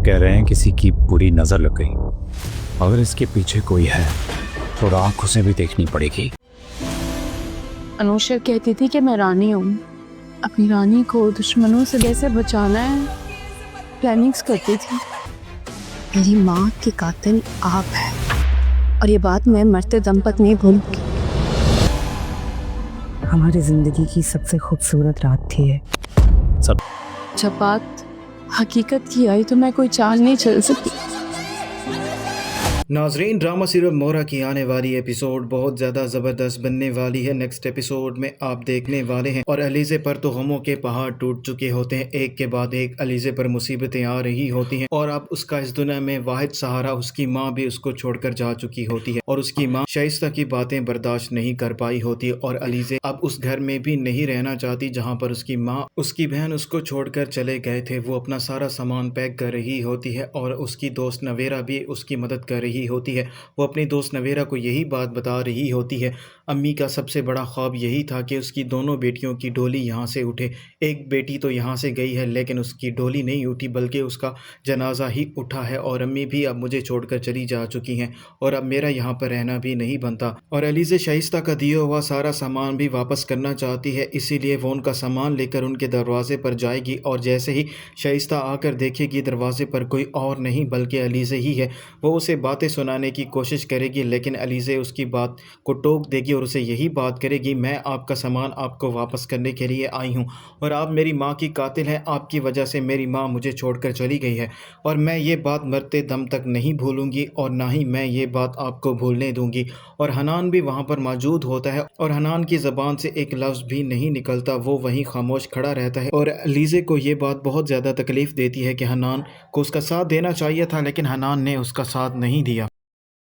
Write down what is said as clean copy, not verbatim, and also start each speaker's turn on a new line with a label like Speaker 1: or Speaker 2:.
Speaker 1: कह रहे हैं किसी की बुरी नजर लग गई। अगर इसके पीछे कोई है तो आंख उसे भी देखनी पड़ेगी।
Speaker 2: अनुषा कहती थी कि मैं रानी हूँ, अपनी रानी को दुश्मनों से कैसे बचाना है प्लानिंग्स करती थी। मेरी माँ की कातिल आप है और ये बात मैं मरते दम तक नहीं भूलूंगी।
Speaker 3: हमारी जिंदगी की सबसे खूबसूरत रात थी ये।
Speaker 2: जब बात हकीकत की आई तो मैं कोई चाल नहीं चल सकती।
Speaker 4: नाजरीन, ड्रामा सीरियल मोहरा की आने वाली एपिसोड बहुत ज़्यादा ज़बरदस्त बनने वाली है। नेक्स्ट एपिसोड में आप देखने वाले हैं और अलीज़े पर तो गमों के पहाड़ टूट चुके होते हैं, एक के बाद एक अलीज़े पर मुसीबतें आ रही होती हैं और अब उसका इस दुनिया में वाहिद सहारा उसकी माँ भी उसको छोड़कर जा चुकी होती है और उसकी माँ शाइस्ता की बातें बर्दाश्त नहीं कर पाई होती है और अलीज़े अब उस घर में भी नहीं रहना चाहती जहाँ पर उसकी माँ उसकी बहन उसको छोड़कर चले गए थे। वो अपना सारा सामान पैक कर रही होती है और उसकी दोस्त नवेरा भी उसकी मदद कर रही होती है। वो अपनी दोस्त नवेरा को यही बात बता रही होती है, अम्मी का सबसे बड़ा ख्वाब यही था कि उसकी दोनों बेटियों की डोली यहाँ से उठे। एक बेटी तो यहाँ से गई है लेकिन उसकी डोली नहीं उठी बल्कि उसका जनाजा ही उठा है और अम्मी भी अब मुझे छोड़कर चली जा चुकी हैं और अब मेरा यहाँ पर रहना भी नहीं बनता। और अलीज़े शाइस्ता का दिया हुआ सारा सामान भी वापस करना चाहती है, इसीलिए वो उनका सामान लेकर उनके दरवाजे पर जाएगी और जैसे ही शाइस्ता आकर देखेगी दरवाजे पर कोई और नहीं बल्कि अलीज़े ही है, वो उसे बातें सुनाने की कोशिश करेगी लेकिन अलीज़े उसकी बात को टोक देगी और उसे यही बात करेगी, मैं आपका सामान आपको वापस करने के लिए आई हूँ और आप मेरी माँ की कातिल हैं, आपकी वजह से मेरी माँ मुझे छोड़कर चली गई है और मैं ये बात मरते दम तक नहीं भूलूंगी और ना ही मैं ये बात आपको भूलने दूंगी। और हनान भी वहाँ पर मौजूद होता है और हनान की ज़बान से एक लफ्ज़ भी नहीं निकलता, वो वहीं खामोश खड़ा रहता है और अलीज़े को ये बात बहुत ज़्यादा तकलीफ़ देती है कि हनान को उसका साथ देना चाहिए था लेकिन हनान ने उसका साथ नहीं दिया।